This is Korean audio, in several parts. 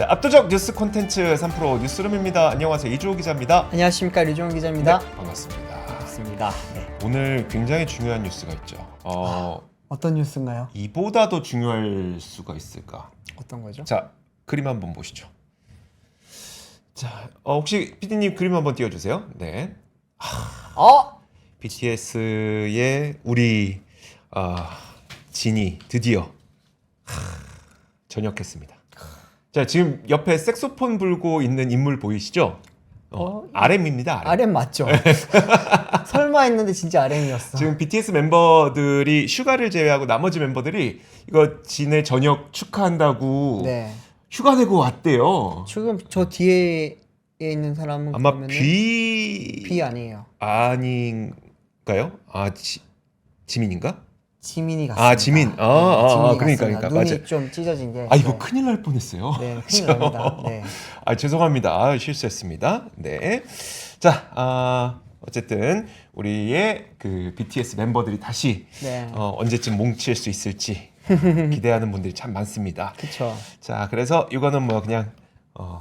자, 압도적 뉴스 콘텐츠 3프로 뉴스룸입니다. 안녕하세요. 이주호 기자입니다. 안녕하십니까, 류종훈 기자입니다. 네, 반갑습니다. 반갑습니다. 네. 오늘 굉장히 중요한 뉴스가 있죠. 어떤 뉴스인가요? 이보다 더 중요할 수가 있을까? 어떤 거죠? 자, 그림 한번 보시죠. 자, 혹시 PD님 그림 한번 띄워주세요. 네. BTS의 우리 진이 드디어 전역했습니다. 자, 지금 옆에 색소폰 불고 있는 인물 보이시죠? RM입니다. RM 맞죠? 설마 했는데 진짜 RM이었어. 지금 BTS 멤버들이 슈가를 제외하고 나머지 멤버들이 이거 진의 전역 축하한다고 네. 휴가 내고 왔대요. 지금 저 뒤에 있는 사람은 아마 그러면은 B 아니에요. 아닌가요? 지민인가? 지민이 같습니다. 아, 지민. 지민이 그러니까 같습니다. 맞아. 눈이 좀 찢어진 게. 이거 큰일 날 뻔했어요. 네, 큰일 납니다. 네. 죄송합니다. 실수했습니다. 네. 자, 어쨌든 우리의 그 BTS 멤버들이 다시 네. 언제쯤 뭉칠 수 있을지 기대하는 분들이 참 많습니다. 그렇죠. 자, 그래서 이거는 뭐 그냥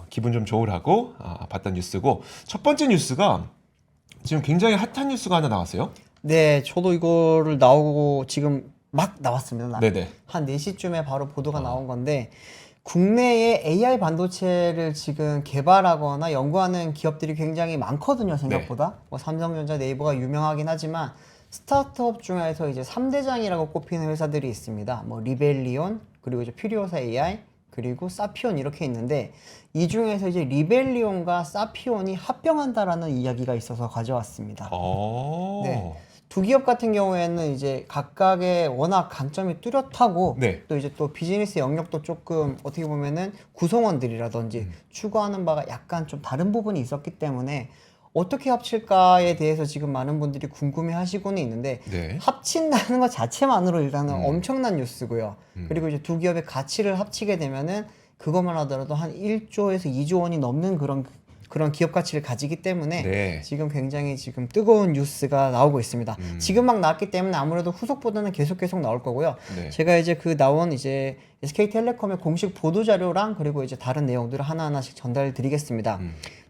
기분 좀 좋으라고 봤던 뉴스고, 첫 번째 뉴스가 지금 굉장히 핫한 뉴스가 하나 나왔어요. 네, 저도 이거를 나오고 지금 막 나왔습니다. 네네. 한 4시쯤에 바로 보도가 나온 건데, 국내에 AI 반도체를 지금 개발하거나 연구하는 기업들이 굉장히 많거든요, 생각보다. 뭐 삼성전자, 네이버가 유명하긴 하지만 스타트업 중에서 이제 3대장이라고 꼽히는 회사들이 있습니다. 뭐 리벨리온, 그리고 이제 퓨리오사 AI, 그리고 사피온 이렇게 있는데, 이 중에서 이제 리벨리온과 사피온이 합병한다라는 이야기가 있어서 가져왔습니다. 네. 두 기업 같은 경우에는 이제 각각의 워낙 강점이 뚜렷하고, 네. 또 이제 또 비즈니스 영역도 조금 어떻게 보면은 구성원들이라든지 추구하는 바가 약간 좀 다른 부분이 있었기 때문에 어떻게 합칠까에 대해서 지금 많은 분들이 궁금해 하시고는 있는데, 네. 합친다는 것 자체만으로 일단은 엄청난 뉴스고요. 그리고 이제 두 기업의 가치를 합치게 되면은 그것만 하더라도 한 1조에서 2조 원이 넘는 그런 기업 가치를 가지기 때문에 네. 지금 굉장히 지금 뜨거운 뉴스가 나오고 있습니다. 지금 막 나왔기 때문에 아무래도 후속 보도는 계속 나올 거고요. 네. 제가 이제 그 나온 이제 SK텔레콤의 공식 보도 자료랑 그리고 이제 다른 내용들을 하나하나씩 전달 드리겠습니다.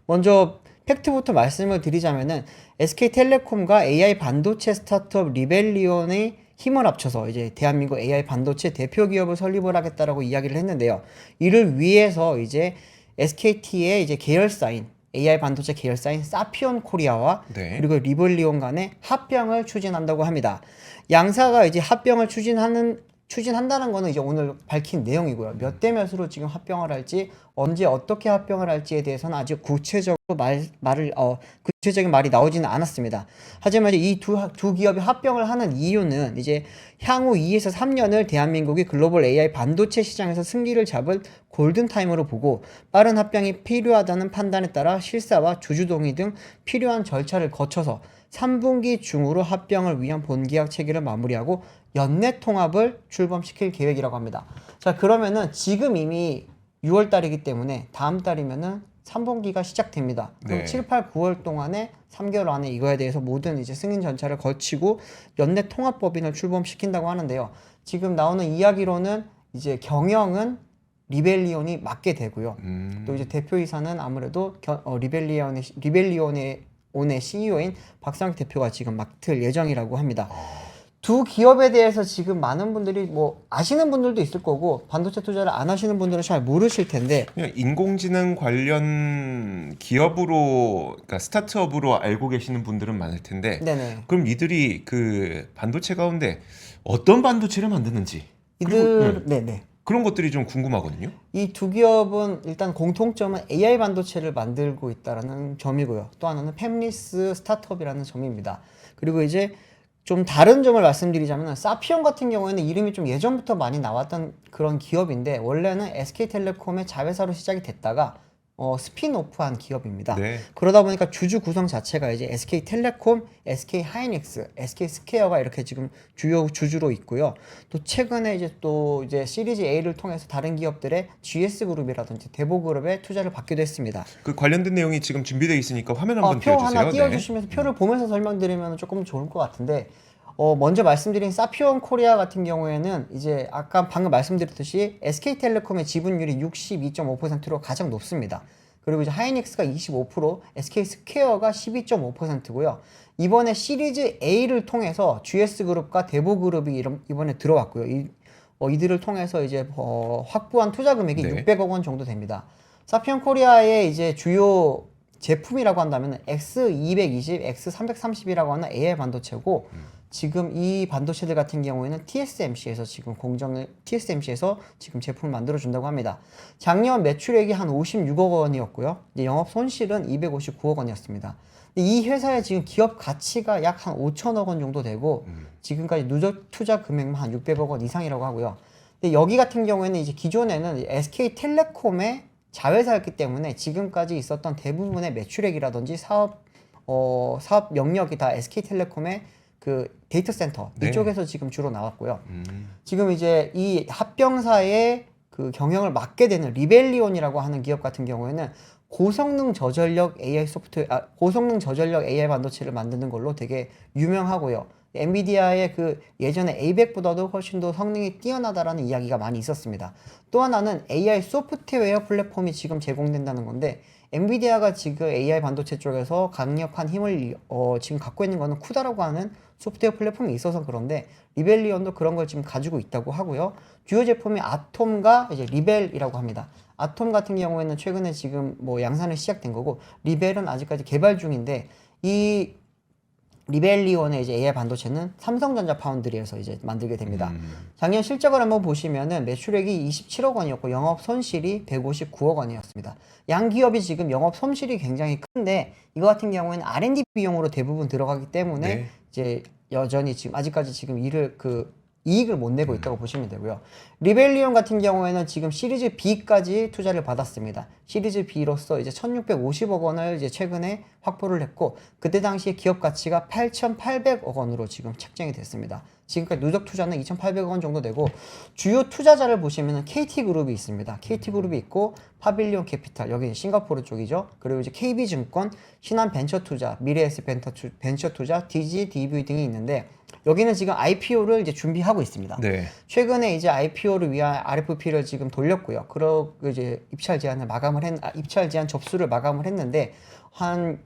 먼저 팩트부터 말씀을 드리자면은 SK텔레콤과 AI 반도체 스타트업 리벨리온의 힘을 합쳐서 이제 대한민국 AI 반도체 대표 기업을 설립을 하겠다라고 이야기를 했는데요. 이를 위해서 이제 SKT의 이제 계열사인 AI 반도체 계열사인 사피온 코리아와 네. 그리고 리벨리온 간의 합병을 추진한다고 합니다. 양사가 이제 합병을 추진한다는 거는 이제 오늘 밝힌 내용이고요. 몇 대 몇으로 지금 합병을 할지, 언제 어떻게 합병을 할지에 대해서는 아직 구체적인 말이 나오지는 않았습니다. 하지만 이제 이 두 기업이 합병을 하는 이유는 이제 향후 2에서 3년을 대한민국이 글로벌 AI 반도체 시장에서 승기를 잡을 골든타임으로 보고, 빠른 합병이 필요하다는 판단에 따라 실사와 주주동의 등 필요한 절차를 거쳐서 3분기 중으로 합병을 위한 본계약 체계를 마무리하고 연내 통합을 출범시킬 계획이라고 합니다. 자, 그러면은 지금 이미 6월 달이기 때문에 다음 달이면은 3분기가 시작됩니다. 그럼 네. 7, 8, 9월 동안에 3개월 안에 이거에 대해서 모든 이제 승인 절차를 거치고 연내 통합법인을 출범시킨다고 하는데요. 지금 나오는 이야기로는 이제 경영은 리벨리온이 맡게 되고요. 또 이제 대표이사는 아무래도 리벨리온의 CEO인 박상혁 대표가 지금 맡을 예정이라고 합니다. 두 기업에 대해서 지금 많은 분들이 뭐 아시는 분들도 있을 거고, 반도체 투자를 안 하시는 분들은 잘 모르실 텐데, 그냥 인공지능 관련 기업으로, 그러니까 스타트업으로 알고 계시는 분들은 많을 텐데, 네네. 그럼 이들이 그 반도체 가운데 어떤 반도체를 만드는지 네네. 그런 것들이 좀 궁금하거든요. 이 두 기업은 일단 공통점은 AI 반도체를 만들고 있다라는 점이고요. 또 하나는 팹리스 스타트업이라는 점입니다. 그리고 이제 좀 다른 점을 말씀드리자면, 사피온 같은 경우에는 이름이 좀 예전부터 많이 나왔던 그런 기업인데, 원래는 SK텔레콤의 자회사로 시작이 됐다가 스핀오프한 기업입니다. 네. 그러다 보니까 주주 구성 자체가 이제 SK텔레콤, SK하이닉스, SK스퀘어가 이렇게 지금 주요 주주로 있고요. 또 최근에 이제 시리즈 A를 통해서 다른 기업들의 GS그룹이라든지 대보그룹에 투자를 받기도 했습니다. 그 관련된 내용이 지금 준비되어 있으니까 화면 한번 표 띄워주세요. 하나 띄워주시면서 표를 보면서 설명드리면 조금 좋을 것 같은데, 먼저 말씀드린 사피온 코리아 같은 경우에는 이제 아까 방금 말씀드렸듯이 SK텔레콤의 지분율이 62.5%로 가장 높습니다. 그리고 이제 하이닉스가 25%, SK스퀘어가 12.5%고요. 이번에 시리즈 A를 통해서 GS그룹과 대보그룹이 이번에 들어왔고요. 이들을 통해서 이제 확보한 투자 금액이 네. 600억 원 정도 됩니다. 사피온 코리아의 이제 주요 제품이라고 한다면 X220, X330이라고 하는 AI 반도체고 지금 이 반도체들 같은 경우에는 TSMC에서 지금 제품을 만들어 준다고 합니다. 작년 매출액이 한 56억 원이었고요. 이제 영업 손실은 259억 원이었습니다. 이 회사의 지금 기업 가치가 약 한 5천억 원 정도 되고 지금까지 누적 투자 금액만 한 600억 원 이상이라고 하고요. 근데 여기 같은 경우에는 이제 기존에는 SK텔레콤의 자회사였기 때문에 지금까지 있었던 대부분의 매출액이라든지 사업 영역이 다 SK텔레콤의 그 데이터 센터 네. 이쪽에서 지금 주로 나왔고요. 지금 이제 이 합병사의 그 경영을 맡게 되는 리벨리온이라고 하는 기업 같은 경우에는 고성능 저전력 AI 반도체를 만드는 걸로 되게 유명하고요. 엔비디아의 그 예전에 에이백보다도 훨씬 더 성능이 뛰어나다라는 이야기가 많이 있었습니다. 또 하나는 AI 소프트웨어 플랫폼이 지금 제공된다는 건데 엔비디아가 지금 AI 반도체 쪽에서 강력한 힘을 지금 갖고 있는 거는 쿠다라고 하는 소프트웨어 플랫폼이 있어서 그런데 리벨리온도 그런 걸 지금 가지고 있다고 하고요. 주요 제품이 아톰과 이제 리벨이라고 합니다. 아톰 같은 경우에는 최근에 지금 뭐 양산이 시작된 거고 리벨은 아직까지 개발 중인데 이 리벨리온의 이제 AI 반도체는 삼성전자 파운드리에서 이제 만들게 됩니다. 작년 실적을 한번 보시면은 매출액이 27억 원이었고 영업 손실이 159억 원이었습니다. 양 기업이 지금 영업 손실이 굉장히 큰데 이거 같은 경우에는 R&D 비용으로 대부분 들어가기 때문에 네. 이제 여전히 지금 아직까지 지금 이익을 못 내고 있다고 보시면 되고요. 리벨리온 같은 경우에는 지금 시리즈 B까지 투자를 받았습니다. 시리즈 B로서 이제 1,650억 원을 이제 최근에 확보를 했고 그때 당시에 기업 가치가 8,800억 원으로 지금 책정이 됐습니다. 지금까지 누적 투자는 2,800억 원 정도 되고 주요 투자자를 보시면은 KT그룹이 있습니다. KT그룹이 있고 파빌리온 캐피탈 여기 싱가포르 쪽이죠. 그리고 이제 KB증권, 신한벤처투자, 미래에셋 벤처투자, DG, DV 등이 있는데 여기는 지금 IPO를 이제 준비하고 있습니다. 네. 최근에 이제 IPO를 위한 RFP를 지금 돌렸고요. 그리고 이제 입찰 제한 접수를 마감을 했는데 한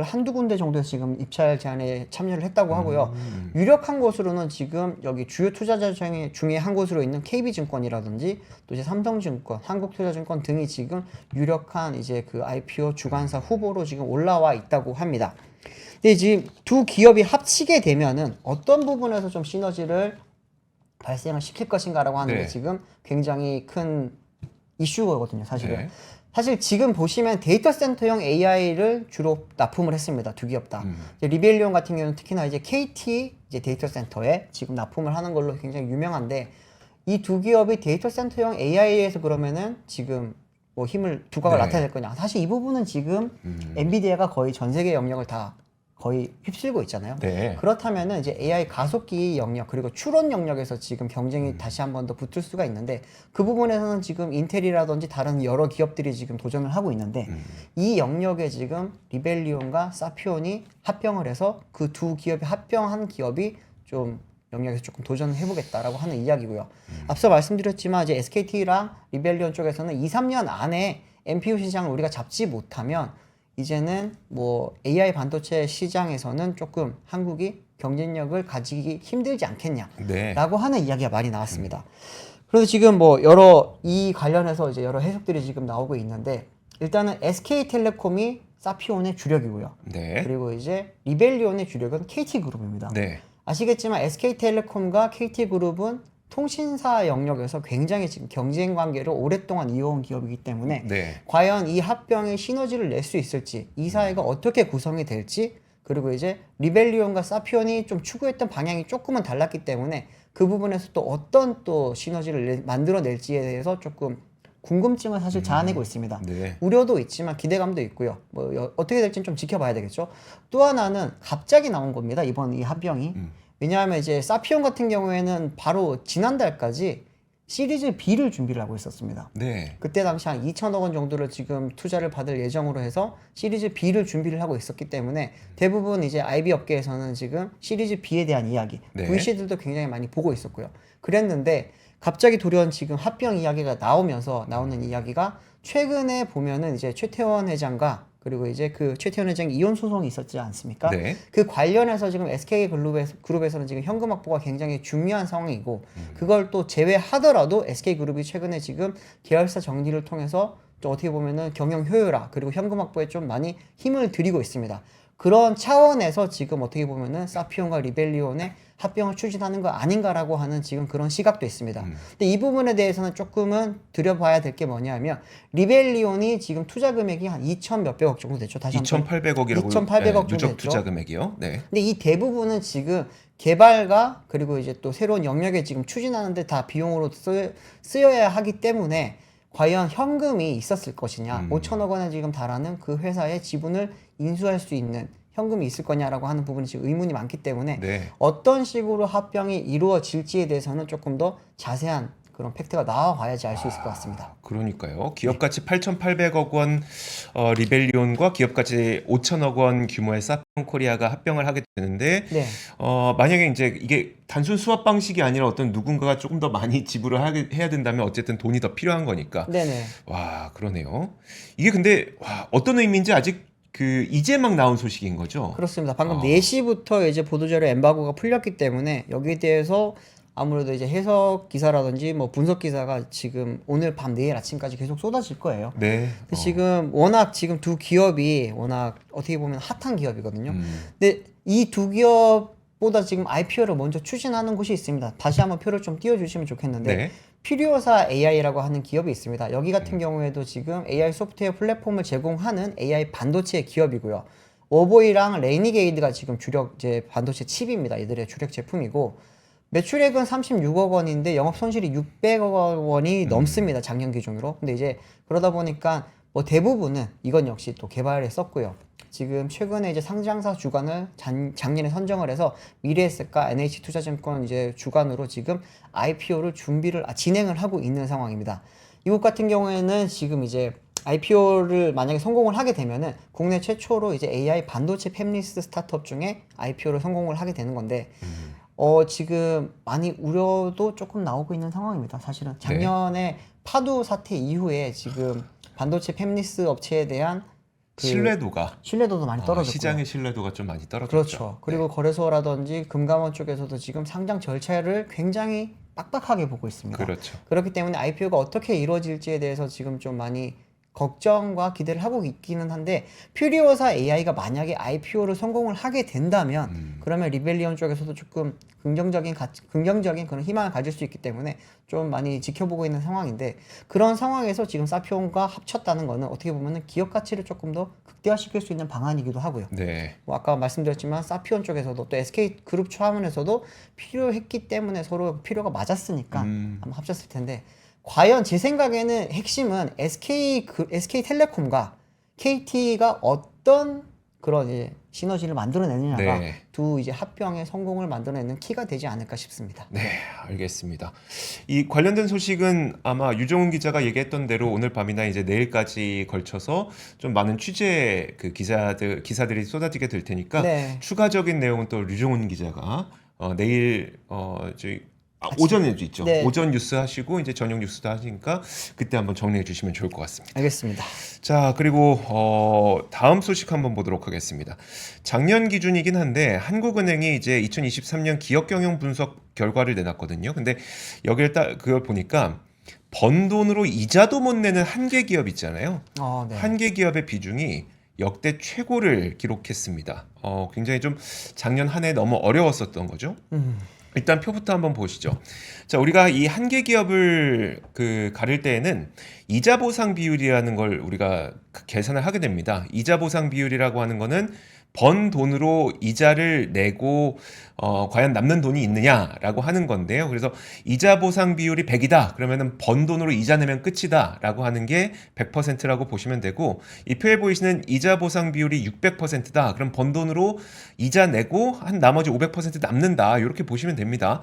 한두 군데 정도 지금 입찰 제한에 참여를 했다고 하고요. 유력한 곳으로는 지금 여기 주요 투자자 중에 한 곳으로 있는 KB증권이라든지 또 이제 삼성증권, 한국투자증권 등이 지금 유력한 이제 그 IPO 주관사 후보로 지금 올라와 있다고 합니다. 근데 지금 두 기업이 합치게 되면은 어떤 부분에서 좀 시너지를 발생을 시킬 것인가라고 하는 네. 게 지금 굉장히 큰 이슈거든요, 사실은. 네. 사실 지금 보시면 데이터 센터용 AI를 주로 납품을 했습니다. 두 기업 다. 이제 리벨리온 같은 경우는 특히나 이제 KT 이제 데이터 센터에 지금 납품을 하는 걸로 굉장히 유명한데 이 두 기업이 데이터 센터용 AI에서 그러면은 지금 뭐 힘을 두각을 네. 나타낼 거냐. 사실 이 부분은 지금 엔비디아가 거의 전 세계 영역을 다 거의 휩쓸고 있잖아요. 네. 그렇다면은 이제 AI 가속기 영역 그리고 추론 영역에서 지금 경쟁이 다시 한 번 더 붙을 수가 있는데 그 부분에서는 지금 인텔이라든지 다른 여러 기업들이 지금 도전을 하고 있는데 이 영역에 지금 리벨리온과 사피온이 합병을 해서 그 두 기업이 합병한 기업이 좀 영역에서 조금 도전을 해보겠다라고 하는 이야기고요. 앞서 말씀드렸지만 이제 SKT랑 리벨리온 쪽에서는 2, 3년 안에 NPU 시장을 우리가 잡지 못하면 이제는 뭐 AI 반도체 시장에서는 조금 한국이 경쟁력을 가지기 힘들지 않겠냐라고 네. 하는 이야기가 많이 나왔습니다. 그래서 지금 뭐 이 관련해서 이제 여러 해석들이 지금 나오고 있는데 일단은 SK텔레콤이 사피온의 주력이고요. 네. 그리고 이제 리벨리온의 주력은 KT그룹입니다. 네. 아시겠지만 SK텔레콤과 KT그룹은 통신사 영역에서 굉장히 지금 경쟁 관계를 오랫동안 이어온 기업이기 때문에 네. 과연 이 합병에 시너지를 낼 수 있을지 이 사회가 어떻게 구성이 될지 그리고 이제 리벨리온과 사피온이 좀 추구했던 방향이 조금은 달랐기 때문에 그 부분에서 또 어떤 또 시너지를 만들어낼지에 대해서 조금 궁금증을 사실 자아내고 있습니다. 네. 우려도 있지만 기대감도 있고요. 뭐 어떻게 될지는 좀 지켜봐야 되겠죠. 또 하나는 갑자기 나온 겁니다. 이번 이 합병이. 왜냐하면 이제 사피온 같은 경우에는 바로 지난달까지 시리즈 B를 준비를 하고 있었습니다. 네. 그때 당시 한 2천억 원 정도를 지금 투자를 받을 예정으로 해서 시리즈 B를 준비를 하고 있었기 때문에 대부분 이제 IB 업계에서는 지금 시리즈 B에 대한 이야기, 네. VC들도 굉장히 많이 보고 있었고요. 그랬는데 갑자기 돌연 지금 합병 이야기가 나오는 이야기가 최근에 보면은 이제 최태원 회장과 그리고 이제 그 최태원 회장 이혼 소송이 있었지 않습니까? 네. 그 관련해서 지금 SK 그룹에서는 지금 현금 확보가 굉장히 중요한 상황이고 그걸 또 제외하더라도 SK 그룹이 최근에 지금 계열사 정리를 통해서 좀 어떻게 보면은 경영 효율화 그리고 현금 확보에 좀 많이 힘을 들이고 있습니다. 그런 차원에서 지금 어떻게 보면은 사피온과 리벨리온의 합병을 추진하는 거 아닌가라고 하는 지금 그런 시각도 있습니다. 근데 이 부분에 대해서는 조금은 들여봐야 될 게 뭐냐면 리벨리온이 지금 투자 금액이 한 2천 몇백억 정도 됐죠. 다시 한번 2,800억이라고 2,800억 정도 누적 됐죠. 투자 금액이요. 네. 근데 이 대부분은 지금 개발과 그리고 이제 또 새로운 영역에 지금 추진하는데 다 비용으로 쓰여야 하기 때문에 과연 현금이 있었을 것이냐, 5천억 원에 지금 달하는 그 회사의 지분을 인수할 수 있는 현금이 있을 거냐라고 하는 부분이 지금 의문이 많기 때문에 네. 어떤 식으로 합병이 이루어질지에 대해서는 조금 더 자세한 그런 팩트가 나와봐야지 알 수 있을 것 같습니다. 그러니까요. 기업 가치 8,800억 원 리벨리온과 기업 가치 5천억 원 규모의 사피온 코리아가 합병을 하게 되는데 네. 만약에 이제 이게 단순 수합 방식이 아니라 어떤 누군가가 조금 더 많이 지불을 해야 된다면 어쨌든 돈이 더 필요한 거니까. 네네. 와, 그러네요. 이게 근데 어떤 의미인지 아직 이제 막 나온 소식인 거죠? 그렇습니다. 방금 4시부터 이제 보도자료 엠바고가 풀렸기 때문에 여기에 대해서 아무래도 이제 해석 기사라든지 뭐 분석 기사가 지금 오늘 밤 내일 아침까지 계속 쏟아질 거예요. 네. 근데 지금 워낙 지금 두 기업이 워낙 어떻게 보면 핫한 기업이거든요. 근데 이 두 기업보다 지금 IPO를 먼저 추진하는 곳이 있습니다. 다시 한번 표를 좀 띄워주시면 좋겠는데 네. 퓨리오사 AI라고 하는 기업이 있습니다. 여기 같은 경우에도 지금 AI 소프트웨어 플랫폼을 제공하는 AI 반도체 기업이고요. 오보이랑 레이니게이드가 지금 주력 이제 반도체 칩입니다. 이들의 주력 제품이고 매출액은 36억 원인데 영업 손실이 600억 원이 넘습니다. 작년 기준으로. 근데 이제 그러다 보니까 뭐 대부분은 이건 역시 또 개발에 썼고요. 지금 최근에 이제 상장사 주관을 작년에 선정을 해서 미래에셋과 NH투자증권 이제 주관으로 지금 IPO를 진행을 하고 있는 상황입니다. 이곳 같은 경우에는 지금 이제 IPO를 만약에 성공을 하게 되면은 국내 최초로 이제 AI 반도체 팹리스 스타트업 중에 IPO를 성공을 하게 되는 건데 지금 많이 우려도 조금 나오고 있는 상황입니다. 사실은 작년에 파두 사태 이후에 지금 반도체 팹리스 업체에 대한 신뢰도도 많이 떨어졌고요. 시장의 신뢰도가 좀 많이 떨어졌죠. 그렇죠. 그리고 거래소라든지 금감원 쪽에서도 지금 상장 절차를 굉장히 빡빡하게 보고 있습니다. 그렇죠. 그렇기 때문에 IPO가 어떻게 이루어질지에 대해서 지금 좀 많이 걱정과 기대를 하고 있기는 한데 퓨리오사 AI가 만약에 IPO를 성공을 하게 된다면 그러면 리벨리온 쪽에서도 조금 긍정적인 그런 희망을 가질 수 있기 때문에 좀 많이 지켜보고 있는 상황인데 그런 상황에서 지금 사피온과 합쳤다는 거는 어떻게 보면은 기업 가치를 조금 더 극대화시킬 수 있는 방안이기도 하고요. 네. 뭐 아까 말씀드렸지만 사피온 쪽에서도 또 SK 그룹 차원에서도 필요했기 때문에 서로 필요가 맞았으니까 아마 합쳤을 텐데 과연 제 생각에는 핵심은 SK텔레콤과 KT가 어떤 그런 이제 시너지를 만들어내느냐가 네. 두 이제 합병의 성공을 만들어내는 키가 되지 않을까 싶습니다. 네, 알겠습니다. 이 관련된 소식은 아마 유종훈 기자가 얘기했던 대로 오늘 밤이나 이제 내일까지 걸쳐서 좀 많은 취재 기사들이 쏟아지게 될 테니까 네. 추가적인 내용은 또 유종훈 기자가 내일 오전에도 있죠. 네. 오전 뉴스 하시고 이제 저녁 뉴스도 하시니까 그때 한번 정리해 주시면 좋을 것 같습니다. 알겠습니다. 자, 그리고 다음 소식 한번 보도록 하겠습니다. 작년 기준이긴 한데 한국은행이 이제 2023년 기업 경영 분석 결과를 내놨거든요. 근데 여기를 그걸 보니까 번 돈으로 이자도 못 내는 한계 기업 있잖아요. 네. 한계 기업의 비중이 역대 최고를 기록했습니다. 굉장히 좀 작년 한 해 너무 어려웠었던 거죠. 일단 표부터 한번 보시죠. 자, 우리가 이 한계 기업을 가릴 때에는 이자 보상 비율이라는 걸 우리가 계산을 하게 됩니다. 이자 보상 비율이라고 하는 거는 번 돈으로 이자를 내고 과연 남는 돈이 있느냐라고 하는 건데요. 그래서 이자 보상 비율이 100이다. 그러면은 번 돈으로 이자 내면 끝이다라고 하는 게 100%라고 보시면 되고, 이 표에 보이시는 이자 보상 비율이 600%다. 그럼 번 돈으로 이자 내고 한 나머지 500% 남는다. 이렇게 보시면 됩니다.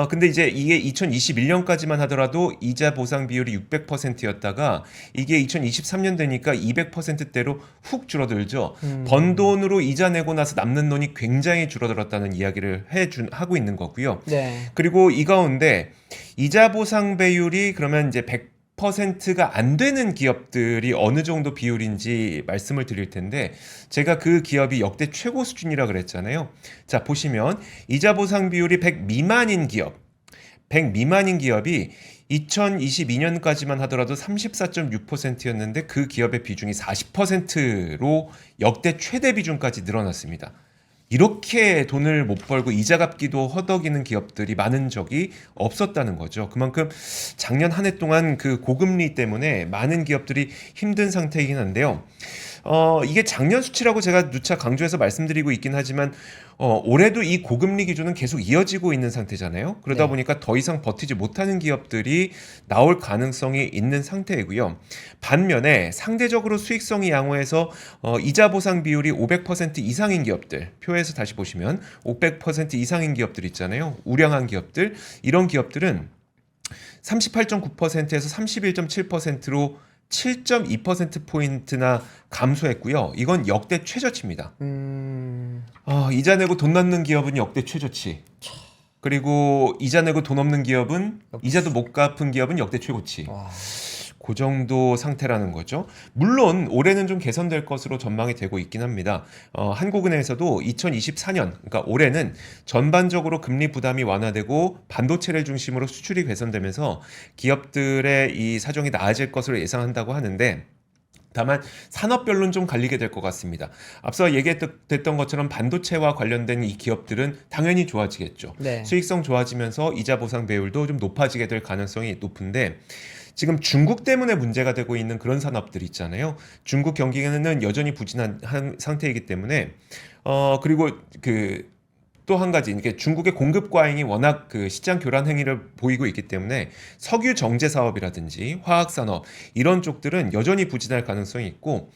근데 이제 이게 2021년까지만 하더라도 이자 보상 비율이 600%였다가 이게 2023년 되니까 200%대로 훅 줄어들죠. 번 돈으로 이자 내고 나서 남는 돈이 굉장히 줄어들었다는 이야기를 하고 있는 거고요. 네. 그리고 이 가운데 이자 보상 배율이 그러면 이제 100%가 안 되는 기업들이 어느 정도 비율인지 말씀을 드릴 텐데, 제가 그 기업이 역대 최고 수준이라 그랬잖아요. 자, 보시면 이자 보상 비율이 100 미만인 기업이 2022년까지만 하더라도 34.6%였는데 그 기업의 비중이 40%로 역대 최대 비중까지 늘어났습니다. 이렇게 돈을 못 벌고 이자 갚기도 허덕이는 기업들이 많은 적이 없었다는 거죠. 그만큼 작년 한 해 동안 그 고금리 때문에 많은 기업들이 힘든 상태이긴 한데요. 이게 작년 수치라고 제가 누차 강조해서 말씀드리고 있긴 하지만 올해도 이 고금리 기조는 계속 이어지고 있는 상태잖아요. 그러다 네. 보니까 더 이상 버티지 못하는 기업들이 나올 가능성이 있는 상태이고요. 반면에 상대적으로 수익성이 양호해서 이자 보상 비율이 500% 이상인 기업들, 표에서 다시 보시면 500% 이상인 기업들 있잖아요. 우량한 기업들, 이런 기업들은 38.9%에서 31.7%로 7.2%포인트나 감소했고요. 이건 역대 최저치입니다. 이자 내고 돈 낳는 기업은 역대 최저치. 그리고 이자 내고 돈 없는 기업은, 이자도 못 갚은 기업은 역대 최고치. 와. 그 정도 상태라는 거죠. 물론 올해는 좀 개선될 것으로 전망이 되고 있긴 합니다. 한국은행에서도 2024년, 그러니까 올해는 전반적으로 금리 부담이 완화되고 반도체를 중심으로 수출이 개선되면서 기업들의 이 사정이 나아질 것으로 예상한다고 하는데, 다만 산업별로는 좀 갈리게 될 것 같습니다. 앞서 얘기했던 것처럼 반도체와 관련된 이 기업들은 당연히 좋아지겠죠. 네. 수익성 좋아지면서 이자 보상 배율도 좀 높아지게 될 가능성이 높은데, 지금 중국 때문에 문제가 되고 있는 그런 산업들 있잖아요. 중국 경기는 여전히 부진한 상태이기 때문에 그리고 그 또 한 가지, 이게 중국의 공급 과잉이 워낙 그 시장 교란 행위를 보이고 있기 때문에 석유 정제 사업이라든지 화학 산업 이런 쪽들은 여전히 부진할 가능성이 있고,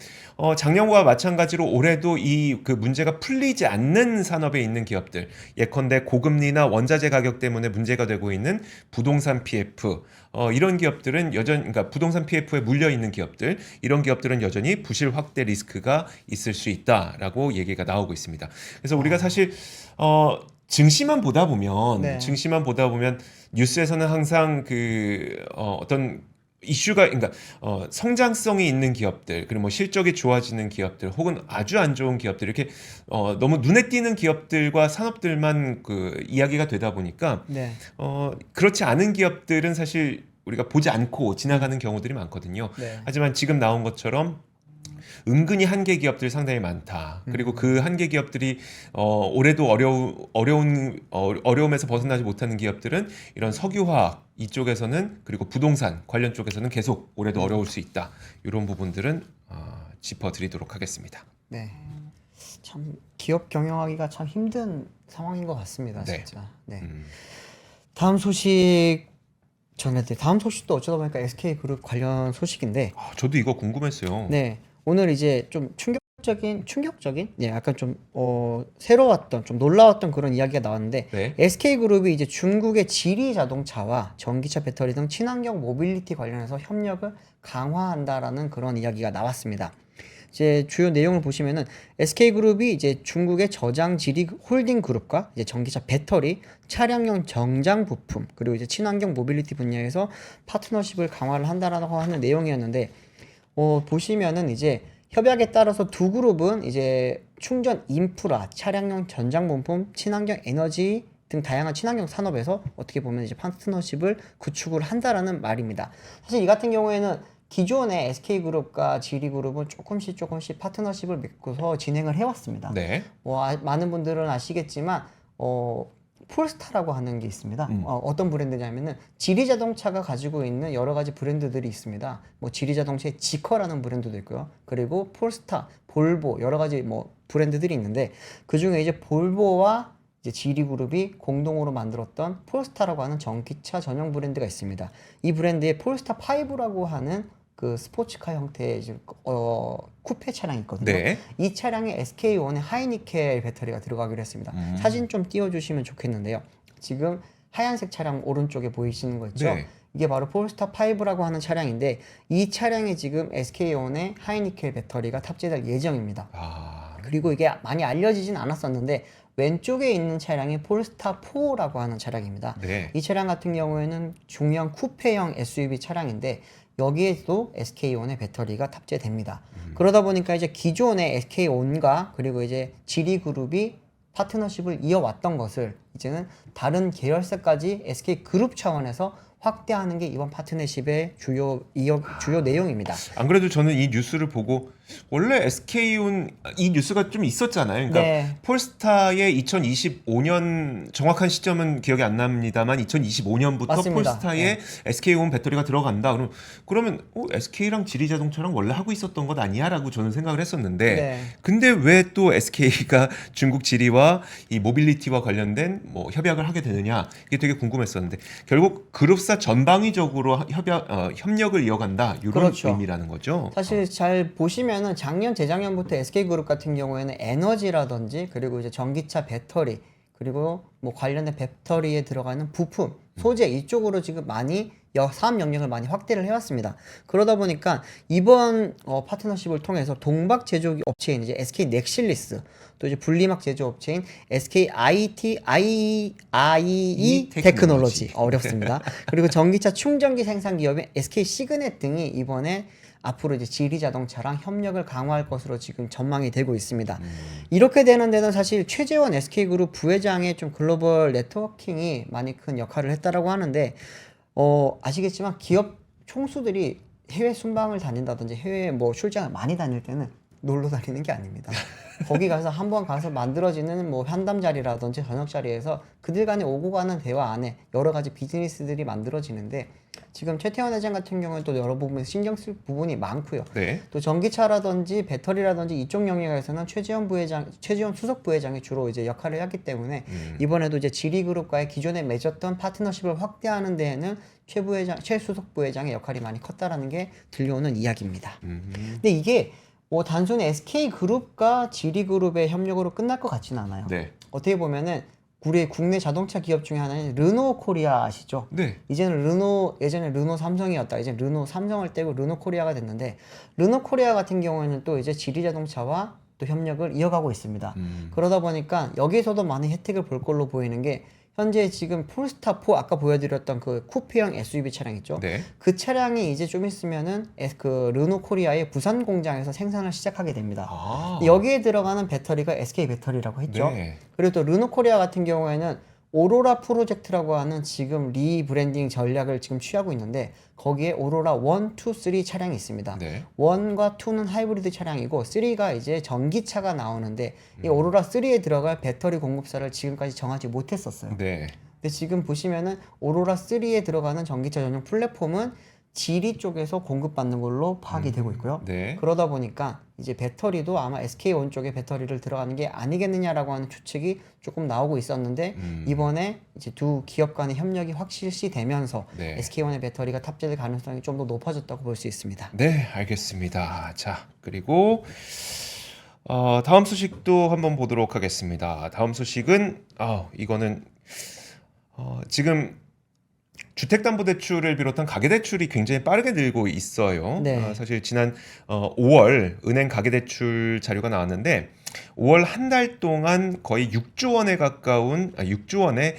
작년과 마찬가지로 올해도 이 그 문제가 풀리지 않는 산업에 있는 기업들, 예컨대 고금리나 원자재 가격 때문에 문제가 되고 있는 부동산 PF, 이런 기업들은 그러니까 부동산 PF에 물려 있는 기업들, 이런 기업들은 여전히 부실 확대 리스크가 있을 수 있다라고 얘기가 나오고 있습니다. 그래서 우리가 사실 증시만 보다 보면 네. 뉴스에서는 항상 어떤 이슈가, 그러니까 성장성이 있는 기업들, 그리고 뭐 실적이 좋아지는 기업들, 혹은 아주 안 좋은 기업들, 이렇게 너무 눈에 띄는 기업들과 산업들만 그 이야기가 되다 보니까 네. 그렇지 않은 기업들은 사실 우리가 보지 않고 지나가는 경우들이 많거든요. 네. 하지만 지금 나온 것처럼 은근히 한계 기업들이 상당히 많다. 그리고 그 한계 기업들이 올해도 어려움에서 벗어나지 못하는 기업들은 이런 석유화학 이쪽에서는, 그리고 부동산 관련 쪽에서는 계속 올해도 어려울 수 있다. 이런 부분들은 짚어드리도록 하겠습니다. 네. 참 기업 경영하기가 참 힘든 상황인 것 같습니다. 네. 진짜. 네. 다음 소식 전해드릴. 다음 소식도 어쩌다 보니까 SK그룹 관련 소식인데, 저도 이거 궁금했어요. 네. 오늘 이제 좀 충격적인, 예, 약간 좀 새로웠던, 좀 놀라웠던 그런 이야기가 나왔는데, 네. SK그룹이 이제 중국의 지리 자동차와 전기차 배터리 등 친환경 모빌리티 관련해서 협력을 강화한다라는 그런 이야기가 나왔습니다. 이제 주요 내용을 보시면은 SK그룹이 이제 중국의 저장 지리 홀딩 그룹과 이제 전기차 배터리, 차량용 정장 부품, 그리고 이제 친환경 모빌리티 분야에서 파트너십을 강화를 한다라고 하는 내용이었는데, 보시면은 이제 협약에 따라서 두 그룹은 이제 충전 인프라, 차량용 전장 부품, 친환경 에너지 등 다양한 친환경 산업에서 어떻게 보면 이제 파트너십을 구축을 한다라는 말입니다. 사실 이 같은 경우에는 기존의 SK그룹과 지리그룹은 조금씩 파트너십을 맺고서 진행을 해왔습니다. 네. 많은 분들은 아시겠지만 폴스타라고 하는 게 있습니다. 어떤 브랜드냐면은 지리자동차가 가지고 있는 여러 가지 브랜드들이 있습니다. 뭐 지리자동차의 지커라는 브랜드도 있고요. 그리고 폴스타, 볼보 여러 가지 뭐 브랜드들이 있는데, 그 중에 이제 볼보와 이제 지리그룹이 공동으로 만들었던 폴스타라고 하는 전기차 전용 브랜드가 있습니다. 이 브랜드에 폴스타 5라고 하는 그 스포츠카 형태의 이제 쿠페 차량이 있거든요. 네. 이 차량에 SK1의 하이니켈 배터리가 들어가기로 했습니다. 사진 좀 띄워주시면 좋겠는데요. 지금 하얀색 차량 오른쪽에 보이시는 거 있죠? 네. 이게 바로 폴스타 5라고 하는 차량인데 이 차량에 지금 SK1의 하이니켈 배터리가 탑재될 예정입니다. 아, 그리고 이게 많이 알려지진 않았었는데 왼쪽에 있는 차량이 폴스타 4라고 하는 차량입니다. 네. 이 차량 같은 경우에는 중형 쿠페형 SUV 차량인데 여기에도 SK1의 배터리가 탑재됩니다. 그러다 보니까 이제 기존의 SK1과 그리고 이제 지리그룹이 파트너십을 이어왔던 것을 이제는 다른 계열사까지 SK그룹 차원에서 확대하는 게 이번 파트너십의 주요 내용입니다. 안 그래도 저는 이 뉴스를 보고 원래 SK온 이 뉴스가 좀 있었잖아요. 그러니까 네. 폴스타의 2025년 정확한 시점은 기억이 안 납니다만 2025년부터 맞습니다. 폴스타에 SK온 배터리가 들어간다. 그러면 SK랑 지리자동차랑 원래 하고 있었던 것 아니야라고 저는 생각을 했었는데 네. 근데 왜 또 SK가 중국 지리와 이 모빌리티와 관련된 뭐 협약을 하게 되느냐 이게 되게 궁금했었는데 결국 그룹사 전방위적으로 협력을 이어간다 이런 그렇죠. 의미라는 거죠. 사실 잘 보시면은 작년 재작년부터 SK그룹 같은 경우에는 에너지라든지 그리고 이제 전기차 배터리 그리고 뭐 관련된 배터리에 들어가는 부품 소재 이쪽으로 지금 많이 사업 영역을 많이 확대를 해왔습니다. 그러다 보니까 이번 파트너십을 통해서 동박 제조기 업체인 이제 SK 넥실리스 또 이제 분리막 제조 업체인 SK IE 테크놀로지 어렵습니다. 그리고 전기차 충전기 생산 기업인 SK 시그넷 등이 이번에 앞으로 이제 지리 자동차랑 협력을 강화할 것으로 지금 전망이 되고 있습니다. 이렇게 되는 데는 사실 최재원 SK그룹 부회장의 좀 글로벌 네트워킹이 많이 큰 역할을 했다라고 하는데 아시겠지만 기업 총수들이 해외 순방을 다닌다든지 해외 뭐 출장을 많이 다닐 때는 놀러 다니는 게 아닙니다. 거기 가서 한번 가서 만들어지는 뭐 환담 자리라든지 저녁 자리에서 그들 간에 오고 가는 대화 안에 여러 가지 비즈니스들이 만들어지는데 지금 최태원 회장 같은 경우는 또 여러 부분에 신경 쓸 부분이 많고요. 네. 또 전기차라든지 배터리라든지 이쪽 영역에서는 최재원 수석 부회장이 주로 이제 역할을 했기 때문에 이번에도 이제 지리그룹과의 기존에 맺었던 파트너십을 확대하는 데에는 최 수석 부회장의 역할이 많이 컸다라는 게 들려오는 이야기입니다. 근데 이게 뭐 단순히 SK그룹과 지리그룹의 협력으로 끝날 것 같지는 않아요. 네. 어떻게 보면은 우리 국내 자동차 기업 중에 하나인 르노 코리아 아시죠? 네. 이제는 예전에 르노 삼성이었다. 이제 르노 삼성을 떼고 르노 코리아가 됐는데 르노 코리아 같은 경우에는 또 이제 지리 자동차와 또 협력을 이어가고 있습니다. 그러다 보니까 여기서도 많은 혜택을 볼 걸로 보이는 게 현재 지금 폴스타 4 아까 보여드렸던 그 쿠페형 SUV 차량 있죠? 네. 그 차량이 이제 좀 있으면은 그 르노 코리아의 부산 공장에서 생산을 시작하게 됩니다. 아. 여기에 들어가는 배터리가 SK 배터리라고 했죠. 네. 그리고 또 르노 코리아 같은 경우에는 오로라 프로젝트라고 하는 지금 리브랜딩 전략을 지금 취하고 있는데 거기에 오로라 1, 2, 3 차량이 있습니다. 네. 1과 2는 하이브리드 차량이고 3가 이제 전기차가 나오는데 이 오로라 3에 들어갈 배터리 공급사를 지금까지 정하지 못했었어요. 네. 근데 지금 보시면은 오로라 3에 들어가는 전기차 전용 플랫폼은 지리 쪽에서 공급받는 걸로 파악이 되고 있고요. 네. 그러다 보니까 이제 배터리도 아마 SK1 쪽에 배터리를 들어가는 게 아니겠느냐라고 하는 추측이 조금 나오고 있었는데 이번에 이제 두 기업 간의 협력이 확실시 되면서 네. SK1의 배터리가 탑재될 가능성이 좀 더 높아졌다고 볼 수 있습니다. 네, 알겠습니다. 자, 그리고 다음 소식도 한번 보도록 하겠습니다. 다음 소식은 이거는 지금 주택담보대출을 비롯한 가계대출이 굉장히 빠르게 늘고 있어요. 네. 사실 지난 5월 은행 가계대출 자료가 나왔는데 5월 한 달 동안 거의 6조 원에 가까운 6조 원의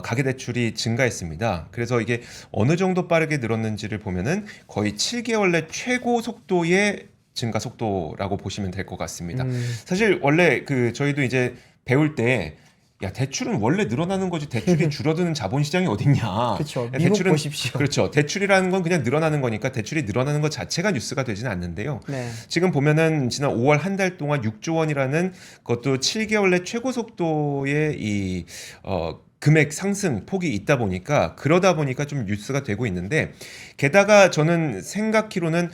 가계대출이 증가했습니다. 그래서 이게 어느 정도 빠르게 늘었는지를 보면은 거의 7개월 내 최고 속도의 증가 속도라고 보시면 될 것 같습니다. 사실 원래 저희도 이제 배울 때 야, 대출은 원래 늘어나는 거지 대출이 줄어드는 자본시장이 어딨냐. 그렇죠. 야, 미국 보십시오. 그렇죠. 대출이라는 건 그냥 늘어나는 거니까 대출이 늘어나는 것 자체가 뉴스가 되지는 않는데요. 네. 지금 보면은 지난 5월 한 달 동안 6조 원이라는 것도 7개월 내 최고 속도의 금액 상승 폭이 있다 보니까 그러다 보니까 좀 뉴스가 되고 있는데 게다가 저는 생각키로는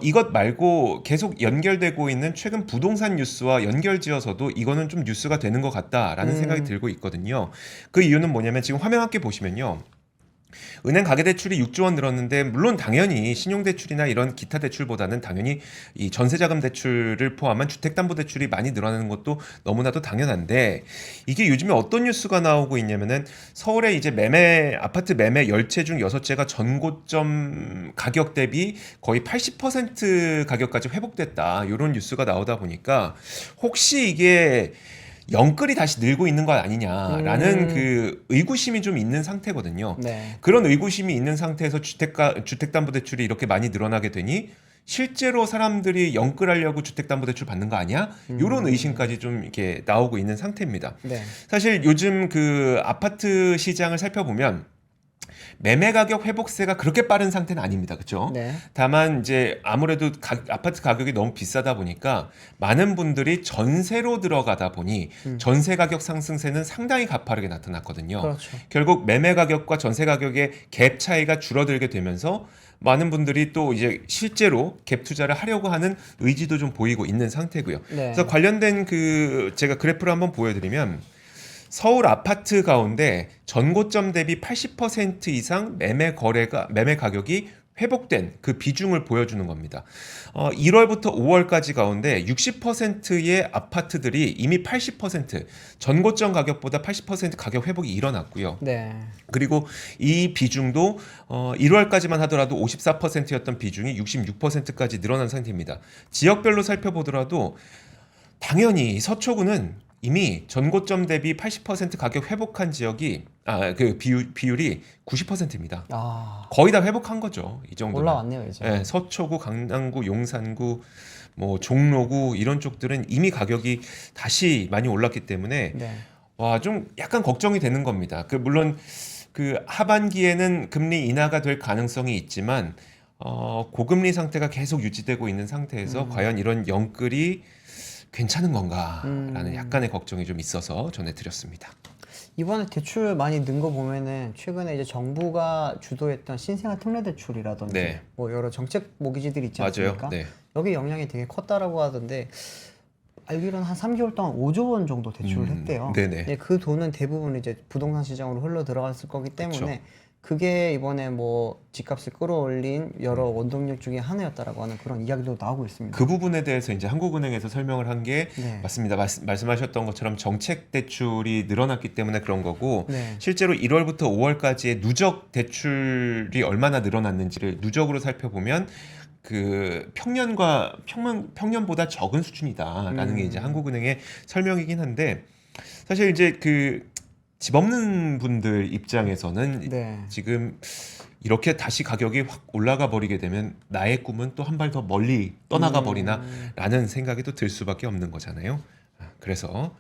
이것 말고 계속 연결되고 있는 최근 부동산 뉴스와 연결지어서도 이거는 좀 뉴스가 되는 것 같다라는 생각이 들고 있거든요. 그 이유는 뭐냐면 지금 화면 함께 보시면요. 은행 가계대출이 6조 원 늘었는데 물론 당연히 신용대출이나 이런 기타 대출보다는 당연히 이 전세자금 대출을 포함한 주택담보대출이 많이 늘어나는 것도 너무나도 당연한데 이게 요즘에 어떤 뉴스가 나오고 있냐면은 서울에 이제 아파트 매매 10채 중 6채가 전고점 가격 대비 거의 80% 가격까지 회복됐다. 이런 뉴스가 나오다 보니까 혹시 이게 영끌이 다시 늘고 있는 것 아니냐라는 그 의구심이 좀 있는 상태거든요. 네. 그런 의구심이 있는 상태에서 주택담보대출이 이렇게 많이 늘어나게 되니 실제로 사람들이 영끌하려고 주택담보대출 받는 거 아니야? 이런 의심까지 좀 이렇게 나오고 있는 상태입니다. 네. 사실 요즘 그 아파트 시장을 살펴보면 매매 가격 회복세가 그렇게 빠른 상태는 아닙니다. 그렇죠? 네. 다만 이제 아무래도 아파트 가격이 너무 비싸다 보니까 많은 분들이 전세로 들어가다 보니 전세 가격 상승세는 상당히 가파르게 나타났거든요. 그렇죠. 결국 매매 가격과 전세 가격의 갭 차이가 줄어들게 되면서 많은 분들이 또 이제 실제로 갭 투자를 하려고 하는 의지도 좀 보이고 있는 상태고요. 네. 그래서 관련된 그 제가 그래프를 한번 보여드리면 서울 아파트 가운데 전고점 대비 80% 이상 매매 가격이 회복된 그 비중을 보여주는 겁니다. 1월부터 5월까지 가운데 60%의 아파트들이 이미 80% 전고점 가격보다 80% 가격 회복이 일어났고요. 네. 그리고 이 비중도 1월까지만 하더라도 54%였던 비중이 66%까지 늘어난 상태입니다. 지역별로 살펴보더라도 당연히 서초구는 이미 전고점 대비 80% 가격 회복한 지역이 그 비율이 90%입니다. 아, 거의 다 회복한 거죠. 이 정도면. 올라왔네요, 이제. 네, 서초구, 강남구, 용산구, 뭐 종로구 이런 쪽들은 이미 가격이 다시 많이 올랐기 때문에 네. 와, 좀 약간 걱정이 되는 겁니다. 물론 그 하반기에는 금리 인하가 될 가능성이 있지만 고금리 상태가 계속 유지되고 있는 상태에서 과연 이런 영끌이 괜찮은 건가라는 약간의 걱정이 좀 있어서 전해드렸습니다. 이번에 대출 많이 는 거 보면은 최근에 이제 정부가 주도했던 신생아 특례 대출이라든지 네. 뭐 여러 정책 모기지들이 있지 맞아요. 않습니까? 네. 여기 영향이 되게 컸다라고 하던데 알기로는 한 3개월 동안 5조 원 정도 대출을 했대요. 네네. 근데 그 돈은 대부분 이제 부동산 시장으로 흘러 들어갔을 거기 때문에 그게 이번에 뭐 집값을 끌어올린 여러 원동력 중에 하나였다라고 하는 그런 이야기도 나오고 있습니다. 그 부분에 대해서 이제 한국은행에서 설명을 한 게 네. 맞습니다. 말씀하셨던 것처럼 정책 대출이 늘어났기 때문에 그런 거고 네. 실제로 1월부터 5월까지의 누적 대출이 얼마나 늘어났는지를 누적으로 살펴보면 그 평년보다 적은 수준이다라는 게 이제 한국은행의 설명이긴 한데 사실 이제 그 집 없는 분들 입장에서는 네. 지금 이렇게 다시 가격이 확 올라가 버리게 되면 나의 꿈은 또 한 발 더 멀리 떠나가 버리나라는 생각이 또 들 수밖에 없는 거잖아요. 그래서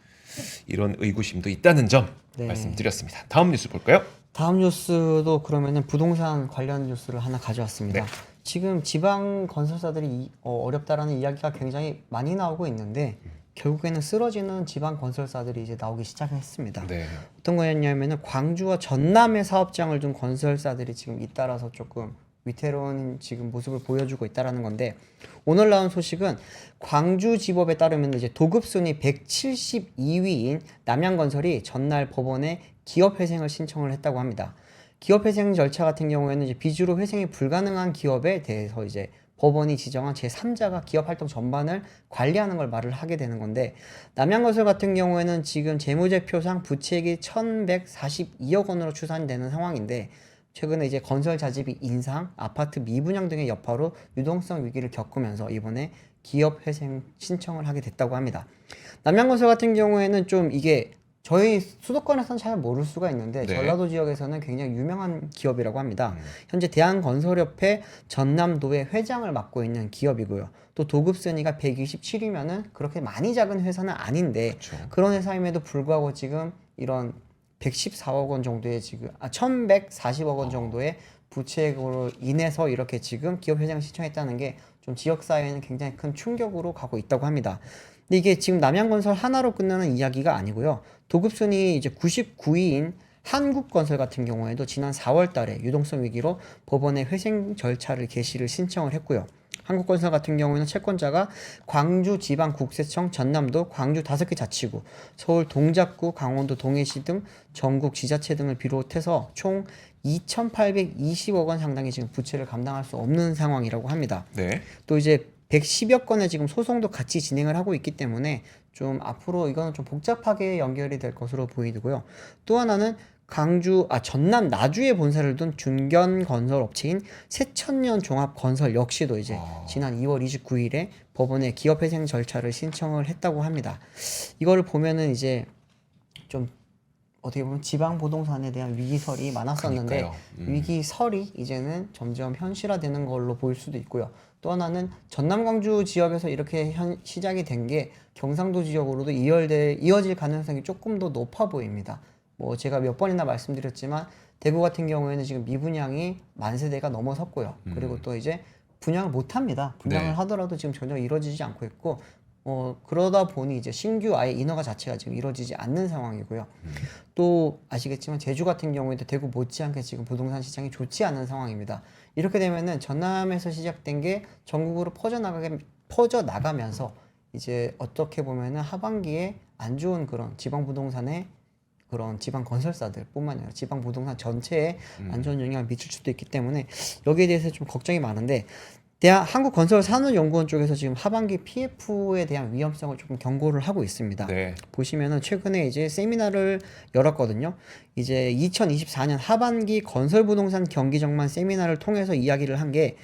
이런 의구심도 있다는 점 네. 말씀드렸습니다. 다음 뉴스 볼까요? 다음 뉴스도 그러면은 부동산 관련 뉴스를 하나 가져왔습니다. 네. 지금 지방 건설사들이 어렵다라는 이야기가 굉장히 많이 나오고 있는데 결국에는 쓰러지는 지방 건설사들이 이제 나오기 시작했습니다. 네. 어떤 거였냐면은 광주와 전남의 사업장을 둔 건설사들이 지금 잇따라서 조금 위태로운 지금 모습을 보여주고 있다라는 건데 오늘 나온 소식은 광주지법에 따르면 이제 도급순위 172위인 남양건설이 전날 법원에 기업회생을 신청을 했다고 합니다. 기업회생 절차 같은 경우에는 이제 비주로 회생이 불가능한 기업에 대해서 이제 법원이 지정한 제3자가 기업 활동 전반을 관리하는 걸 말을 하게 되는 건데 남양건설 같은 경우에는 지금 재무제표상 부채액이 1,142억 원으로 추산되는 상황인데 최근에 이제 건설 자재비 인상, 아파트 미분양 등의 여파로 유동성 위기를 겪으면서 이번에 기업 회생 신청을 하게 됐다고 합니다. 남양건설 같은 경우에는 좀 이게 저희 수도권에서는 잘 모를 수가 있는데 네. 전라도 지역에서는 굉장히 유명한 기업이라고 합니다. 현재 대한건설협회 전남도의 회장을 맡고 있는 기업이고요. 또 도급순위가 127이면은 그렇게 많이 작은 회사는 아닌데 그렇죠. 그런 회사임에도 불구하고 지금 이런 114억 원 정도의 지금 1,140억 원 정도의 부채액으로 인해서 이렇게 지금 기업 회장을 신청했다는 게 좀 지역 사회에는 굉장히 큰 충격으로 가고 있다고 합니다. 근데 이게 지금 남양건설 하나로 끝나는 이야기가 아니고요. 도급순위 이제 99위인 한국건설 같은 경우에도 지난 4월 달에 유동성 위기로 법원에 회생 절차를 개시를 신청을 했고요. 한국건설 같은 경우에는 채권자가 광주지방국세청, 전남도, 광주 5개 자치구, 서울 동작구, 강원도 동해시 등 전국 지자체 등을 비롯해서 총 2,820억 원 상당의 지금 부채를 감당할 수 없는 상황이라고 합니다. 네. 또 이제 110여 건의 지금 소송도 같이 진행을 하고 있기 때문에 좀 앞으로 이거는 좀 복잡하게 연결이 될 것으로 보이고요. 또 하나는 전남 나주에 본사를 둔 중견 건설 업체인 새천년 종합건설 역시도 이제 지난 2월 29일에 법원에 기업회생 절차를 신청을 했다고 합니다. 이거를 보면은 이제 좀 어떻게 보면 지방 부동산에 대한 위기설이 많았었는데 위기설이 이제는 점점 현실화되는 걸로 보일 수도 있고요. 또 하나는 전남 광주 지역에서 이렇게 시작이 된 게 경상도 지역으로도 이어질 가능성이 조금 더 높아 보입니다. 뭐 제가 몇 번이나 말씀드렸지만 대구 같은 경우에는 지금 미분양이 10,000세대가 넘어섰고요. 그리고 또 이제 분양을 못 합니다. 분양을 네. 하더라도 지금 전혀 이루어지지 않고 있고 그러다 보니 이제 신규 아예 인허가 자체가 지금 이루어지지 않는 상황이고요. 또 아시겠지만 제주 같은 경우에도 대구 못지않게 지금 부동산 시장이 좋지 않은 상황입니다. 이렇게 되면은 전남에서 시작된 게 전국으로 퍼져나가면서 이제 어떻게 보면은 하반기에 안 좋은 그런 지방 부동산의 그런 지방 건설사들 뿐만 아니라 지방 부동산 전체에 안 좋은 영향을 미칠 수도 있기 때문에 여기에 대해서 좀 걱정이 많은데 한국건설산업연구원 쪽에서 지금 하반기 PF에 대한 위험성을 조금 경고를 하고 있습니다. 네. 보시면은 최근에 이제 세미나를 열었거든요. 이제 2024년 하반기 건설부동산 경기정만 세미나를 통해서 이야기를 한 게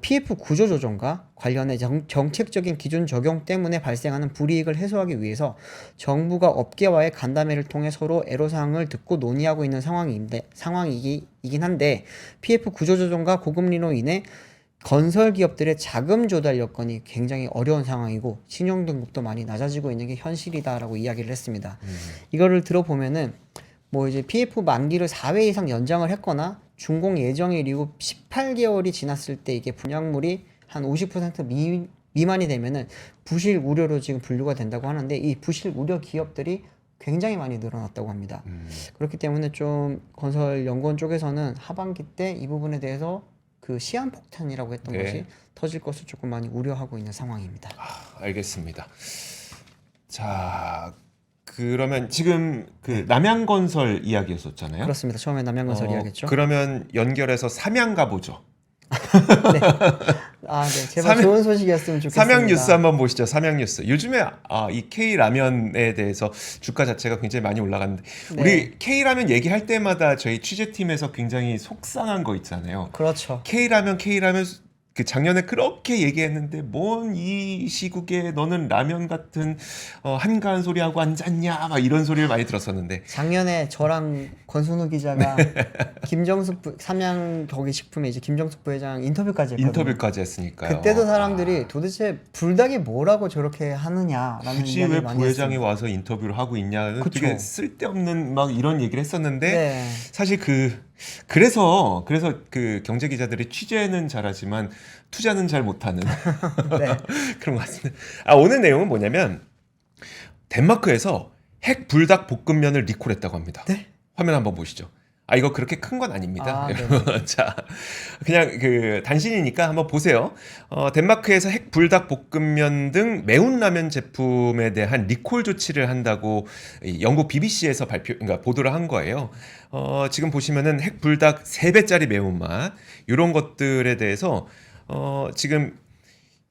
PF 구조 조정과 관련해 정책적인 기준 적용 때문에 발생하는 불이익을 해소하기 위해서 정부가 업계와의 간담회를 통해 서로 애로사항을 듣고 논의하고 있는 상황이긴 한데 PF 구조 조정과 고금리로 인해 건설 기업들의 자금 조달 여건이 굉장히 어려운 상황이고 신용 등급도 많이 낮아지고 있는 게 현실이다라고 이야기를 했습니다. 이거를 들어보면은 뭐 이제 PF 만기를 4회 이상 연장을 했거나 준공 예정일 이후 18개월이 지났을 때 이게 분양물이 한 50% 미만이 되면은 부실 우려로 지금 분류가 된다고 하는데 이 부실 우려 기업들이 굉장히 많이 늘어났다고 합니다. 그렇기 때문에 좀 건설연구원 쪽에서는 하반기 때 이 부분에 대해서 그 시한폭탄이라고 했던 것이 터질 것을 조금 많이 우려하고 있는 상황입니다. 알겠습니다. 자, 그러면 지금 그 남양건설 이야기였었잖아요. 그렇습니다. 처음에 남양건설 이야기했죠. 그러면 연결해서 삼양 가보죠. 네. 제발 좋은 소식이었으면 좋겠습니다. 삼양 뉴스 한번 보시죠. 삼양 뉴스. 요즘에 이 K 라면에 대해서 주가 자체가 굉장히 많이 올라갔는데 우리 K 라면 얘기할 때마다 저희 취재팀에서 굉장히 속상한 거 있잖아요. 그렇죠. K 라면 그 작년에 그렇게 얘기했는데 뭔 이 시국에 너는 라면 같은 한가한 소리 하고 앉았냐 막 이런 소리를 많이 들었었는데 작년에 저랑 권순우 기자가 김정숙 삼양 거기 식품에 이제 김정숙 부회장 인터뷰까지 했으니까요. 그때도 사람들이 도대체 불닭이 뭐라고 저렇게 하느냐라는 굳이 이야기를 왜 많이 부회장이 했습니다. 와서 인터뷰를 하고 있냐 되게 그쵸. 쓸데없는 막 이런 얘기를 했었는데 네. 사실 그래서 그 경제 기자들이 취재는 잘하지만 투자는 잘 못하는 네. 그런 것 같습니다. 오늘 내용은 뭐냐면 덴마크에서 핵 불닭 볶음면을 리콜했다고 합니다. 네? 화면 한번 보시죠. 이거 그렇게 큰 건 아닙니다. 네. 자, 그냥 단신이니까 한번 보세요. 덴마크에서 핵 불닭 볶음면 등 매운 라면 제품에 대한 리콜 조치를 한다고 영국 BBC에서 그러니까 보도를 한 거예요. 지금 보시면은 핵 불닭 3배짜리 매운맛 이런 것들에 대해서 지금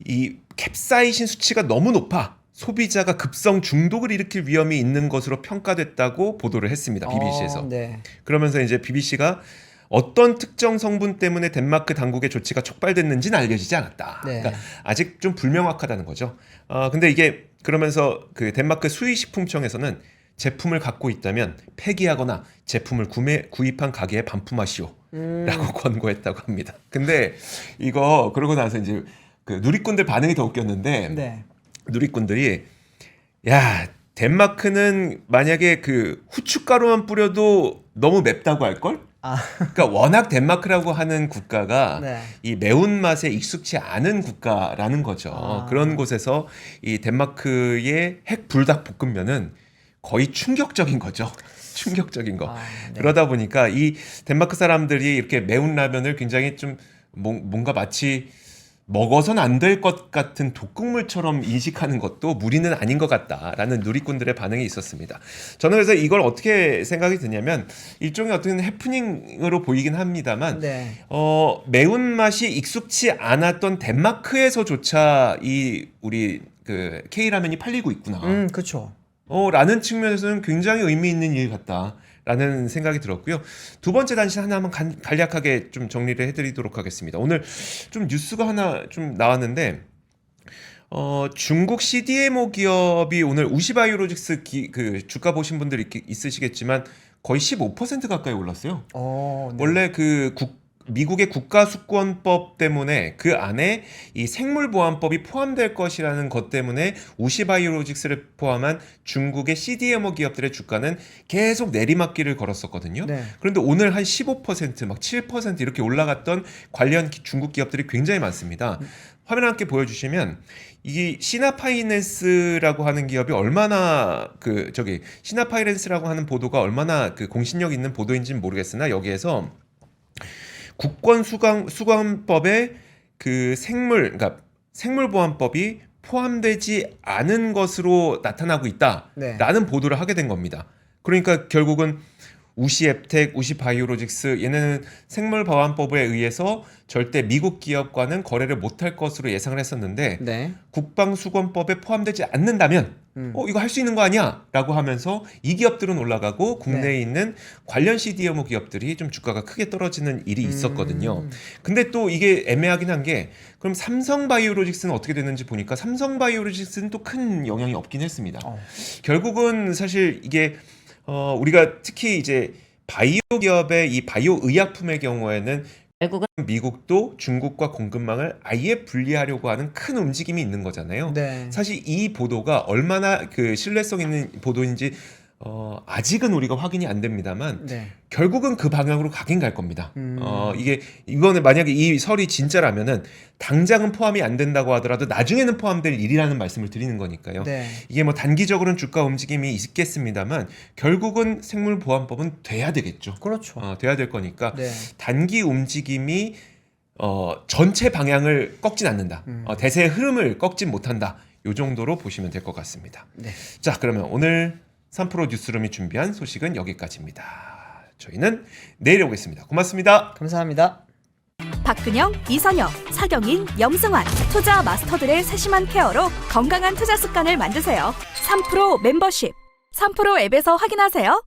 이 캡사이신 수치가 너무 높아. 소비자가 급성 중독을 일으킬 위험이 있는 것으로 평가됐다고 보도를 했습니다. BBC에서. 네. 그러면서 이제 BBC가 어떤 특정 성분 때문에 덴마크 당국의 조치가 촉발됐는지는 알려지지 않았다. 네. 그러니까 아직 좀 불명확하다는 거죠. 근데 이게 그러면서 그 덴마크 수의식품청에서는 제품을 갖고 있다면 폐기하거나 제품을 구입한 가게에 반품하시오. 라고 권고했다고 합니다. 근데 이거 그러고 나서 이제 그 누리꾼들 반응이 더 웃겼는데 네. 누리꾼들이 야 덴마크는 만약에 그 후춧가루만 뿌려도 너무 맵다고 할걸? 그러니까 워낙 덴마크라고 하는 국가가 이 매운맛에 익숙치 않은 국가라는 거죠. 그런 곳에서 이 덴마크의 핵 불닭 볶음면은 거의 충격적인 거죠. 충격적인 거. 네. 그러다 보니까 이 덴마크 사람들이 이렇게 매운 라면을 굉장히 좀 뭔가 마치 먹어선 안 될 것 같은 독극물처럼 인식하는 것도 무리는 아닌 것 같다라는 누리꾼들의 반응이 있었습니다. 저는 그래서 이걸 어떻게 생각이 드냐면 일종의 어떤 해프닝으로 보이긴 합니다만 네. 매운맛이 익숙치 않았던 덴마크에서조차 이 우리 그 K라면이 팔리고 있구나. 그렇죠. 라는 측면에서는 굉장히 의미 있는 일 같다라는 생각이 들었고요. 두 번째 단신 하나만 간략하게 좀 정리를 해드리도록 하겠습니다. 오늘 좀 뉴스가 하나 좀 나왔는데 중국 CDMO 기업이 오늘 우시바이오로직스 그 주가 보신 분들 있으시겠지만 거의 15% 가까이 올랐어요. 네. 원래 그 미국의 국가수권법 때문에 그 안에 이 생물보안법이 포함될 것이라는 것 때문에 우시바이오로직스를 포함한 중국의 CDMO 기업들의 주가는 계속 내리막길을 걸었었거든요. 네. 그런데 오늘 한 15%, 막 7% 이렇게 올라갔던 관련 중국 기업들이 굉장히 많습니다. 화면 함께 보여주시면 이 시나파이낸스라고 하는 기업이 얼마나 시나파이낸스라고 하는 보도가 얼마나 그 공신력 있는 보도인지는 모르겠으나 여기에서 국권수감법에 그 그러니까 생물보안법이 포함되지 않은 것으로 나타나고 있다라는 보도를 하게 된 겁니다. 그러니까 결국은 우시앱텍, 우시바이오로직스 얘네는 생물보안법에 의해서 절대 미국 기업과는 거래를 못할 것으로 예상을 했었는데 네. 국방수권법에 포함되지 않는다면 이거 할 수 있는 거 아니야? 라고 하면서 이 기업들은 올라가고 국내에 있는 관련 CDMO 기업들이 좀 주가가 크게 떨어지는 일이 있었거든요. 근데 또 이게 애매하긴 한 게 그럼 삼성바이오로직스는 어떻게 됐는지 보니까 삼성바이오로직스는 또 큰 영향이 없긴 했습니다. 결국은 사실 이게 우리가 특히 이제 바이오 기업의 이 바이오 의약품의 경우에는 결국은 미국도 중국과 공급망을 아예 분리하려고 하는 큰 움직임이 있는 거잖아요. 네. 사실 이 보도가 얼마나 그 신뢰성 있는 보도인지 아직은 우리가 확인이 안 됩니다만 결국은 그 방향으로 가긴 갈 겁니다. 이게 이번에 만약에 이 설이 진짜라면은 당장은 포함이 안 된다고 하더라도 나중에는 포함될 일이라는 말씀을 드리는 거니까요. 이게 뭐 단기적으로는 주가 움직임이 있겠습니다만 결국은 생물보안법은 돼야 되겠죠. 그렇죠. 돼야 될 거니까 단기 움직임이 전체 방향을 꺾진 않는다. 대세의 흐름을 꺾진 못한다. 이 정도로 보시면 될 것 같습니다. 자, 그러면 오늘 3프로 뉴스룸이 준비한 소식은 여기까지입니다. 저희는 내일 오겠습니다. 고맙습니다. 감사합니다. 박근영, 이선영, 사경인, 염승환 투자 마스터들의 세심한 케어로 건강한 투자 습관을 만드세요. 3프로 멤버십 3프로 앱에서 확인하세요.